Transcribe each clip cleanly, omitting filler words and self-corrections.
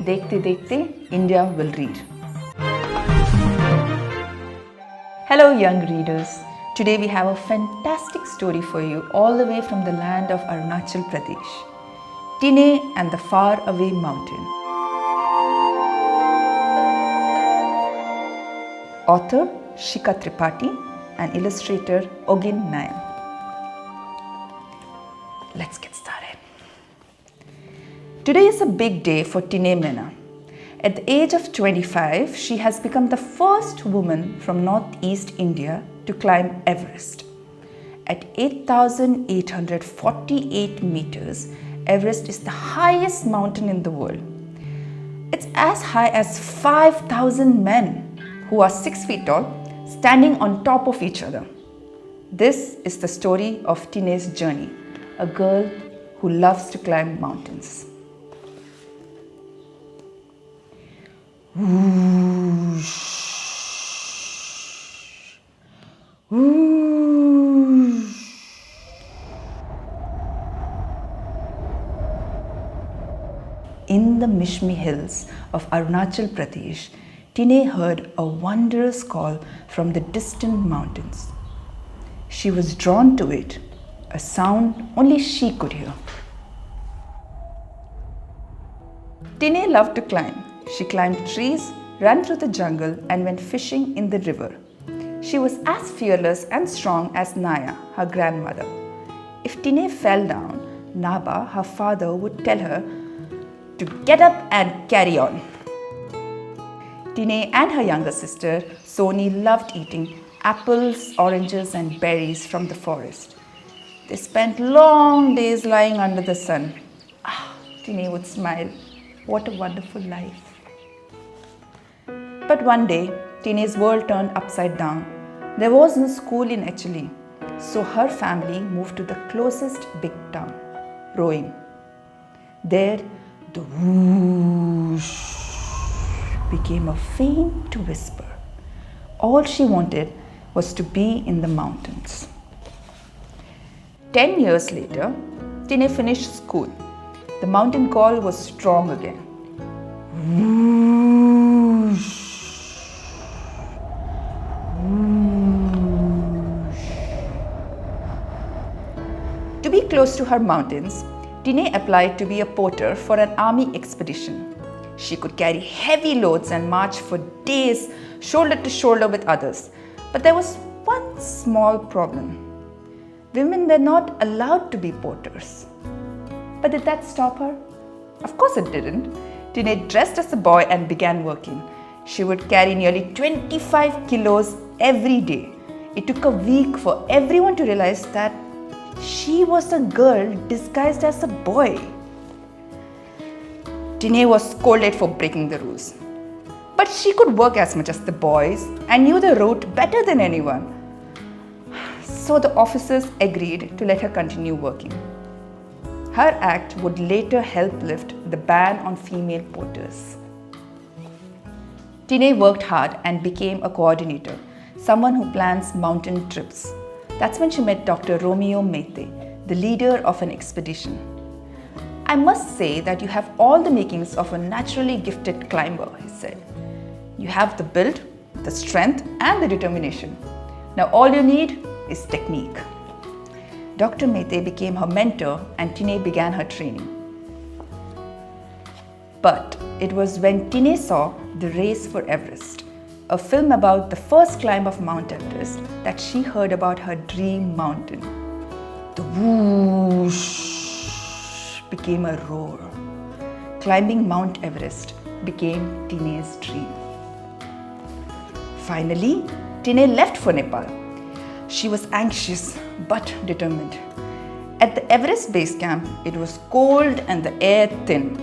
देखते देखते India will read. Hello young readers. Today we have a fantastic story for you all the way from the land of Arunachal Pradesh. Tine and the Faraway Mountain. Author Shikha Tripathi and illustrator Ogin Nayan. Let's get started. Today is a big day for Tine Mena. At the age of 25, she has become the first woman from northeast India to climb Everest. At 8,848 meters, Everest is the highest mountain in the world. It's as high as 5,000 men who are 6 feet tall, standing on top of each other. This is the story of Tine's journey, a girl who loves to climb mountains. Whoosh. Whoosh. In the Mishmi Hills of Arunachal Pradesh, Tine heard a wondrous call from the distant mountains. She was drawn to it, a sound only she could hear. Tine loved to climb. She climbed trees, ran through the jungle, and went fishing in the river. She was as fearless and strong as Naya, her grandmother. If Tine fell down, Naba, her father, would tell her to get up and carry on. Tine and her younger sister, Soni, loved eating apples, oranges, and berries from the forest. They spent long days lying under the sun. Tine would smile. What a wonderful life. But one day, Tine's world turned upside down. There was no school in Echeli, so her family moved to the closest big town, Roing. There, the whoosh became a faint whisper. All she wanted was to be in the mountains. 10 years later, Tine finished school. The mountain call was strong again. Whoosh. To be close to her mountains, Tine applied to be a porter for an army expedition. She could carry heavy loads and march for days shoulder to shoulder with others. But there was one small problem. Women were not allowed to be porters. But did that stop her? Of course it didn't. Tine dressed as a boy and began working. She would carry nearly 25 kilos every day. It took a week for everyone to realize that she was a girl disguised as a boy. Tine was scolded for breaking the rules. But she could work as much as the boys and knew the route better than anyone. So the officers agreed to let her continue working. Her act would later help lift the ban on female porters. Tine worked hard and became a coordinator, someone who plans mountain trips. That's when she met Dr. Romeo Mete, the leader of an expedition. I must say that you have all the makings of a naturally gifted climber, he said. You have the build, the strength, and the determination. Now all you need is technique. Dr. Mete became her mentor and Tine began her training. But it was when Tine saw The Race for Everest, a film about the first climb of Mount Everest, that she heard about her dream mountain. The whoosh became a roar. Climbing Mount Everest became Tine's dream. Finally, Tine left for Nepal. She was anxious but determined. At the Everest base camp, it was cold and the air thin.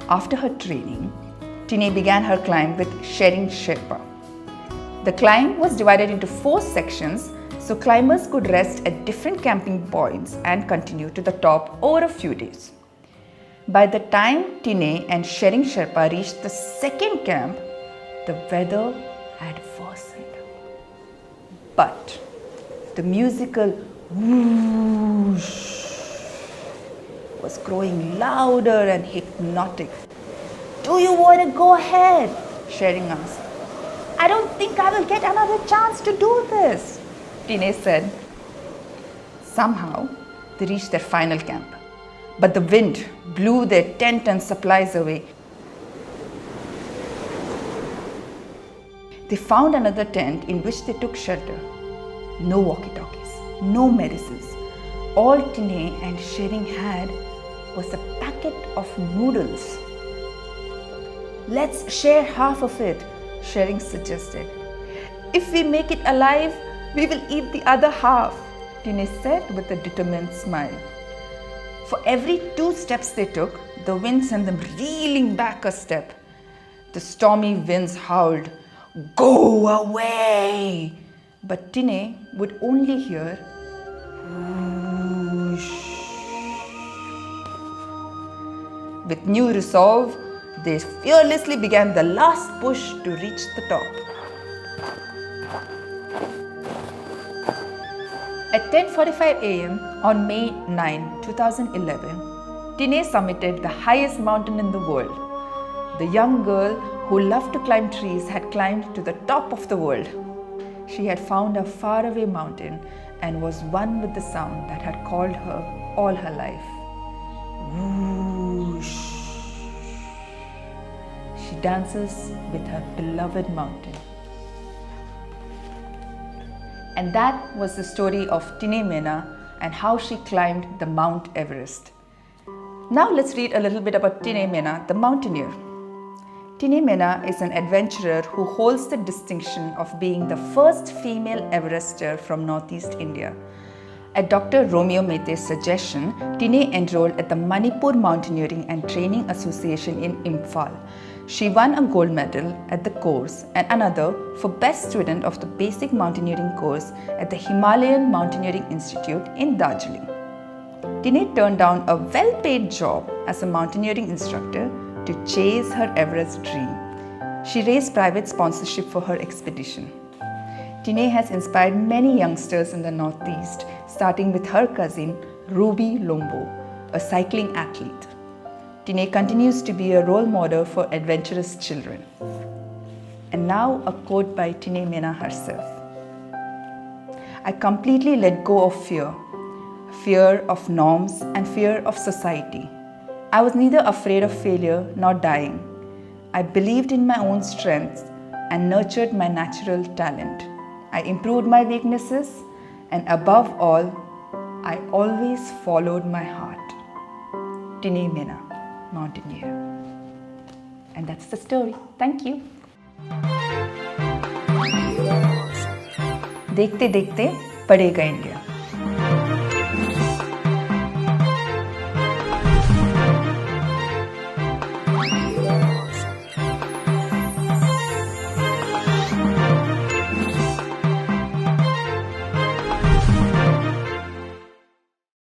After her training, Tine began her climb with Shering Sherpa. The climb was divided into 4 sections so climbers could rest at different camping points and continue to the top over a few days. By the time Tine and Shering Sherpa reached the second camp, the weather had worsened. But the musical whoosh was growing louder and hypnotic. "Do you want to go ahead?" Shering asked. "I don't think I will get another chance to do this," Tine said. Somehow, they reached their final camp, but the wind blew their tent and supplies away. They found another tent in which they took shelter. No walkie-talkies, no medicines. All Tine and Shering had was a packet of noodles. "Let's share half of it," Shering suggested. "If we make it alive, we will eat the other half," Tine said with a determined smile. For every 2 steps they took, the wind sent them reeling back a step. The stormy winds howled, "Go away!" But Tine would only hear whoosh. With new resolve, they fearlessly began the last push to reach the top. At 10:45 a.m. on May 9, 2011, Tine summited the highest mountain in the world. The young girl who loved to climb trees had climbed to the top of the world. She had found a faraway mountain and was one with the sound that had called her all her life. Whoosh. She dances with her beloved mountain. And that was the story of Tine Mena and how she climbed the Mount Everest. Now let's read a little bit about Tine Mena, the mountaineer. Tine Mena is an adventurer who holds the distinction of being the first female Everester from Northeast India. At Dr. Romeo Mete's suggestion, Tine enrolled at the Manipur Mountaineering and Training Association in Imphal. She won a gold medal at the course and another for Best Student of the Basic Mountaineering course at the Himalayan Mountaineering Institute in Darjeeling. Tine turned down a well-paid job as a mountaineering instructor to chase her Everest dream. She raised private sponsorship for her expedition. Tine has inspired many youngsters in the Northeast, starting with her cousin Ruby Lombo, a cycling athlete. Tine continues to be a role model for adventurous children. And now a quote by Tine Mena herself. "I completely let go of fear of norms and fear of society. I was neither afraid of failure nor dying. I believed in my own strengths and nurtured my natural talent. I improved my weaknesses and above all, I always followed my heart." Tine Mena, mountaineer. And that's the story. Thank you. देखते देखते पड़ेगा India.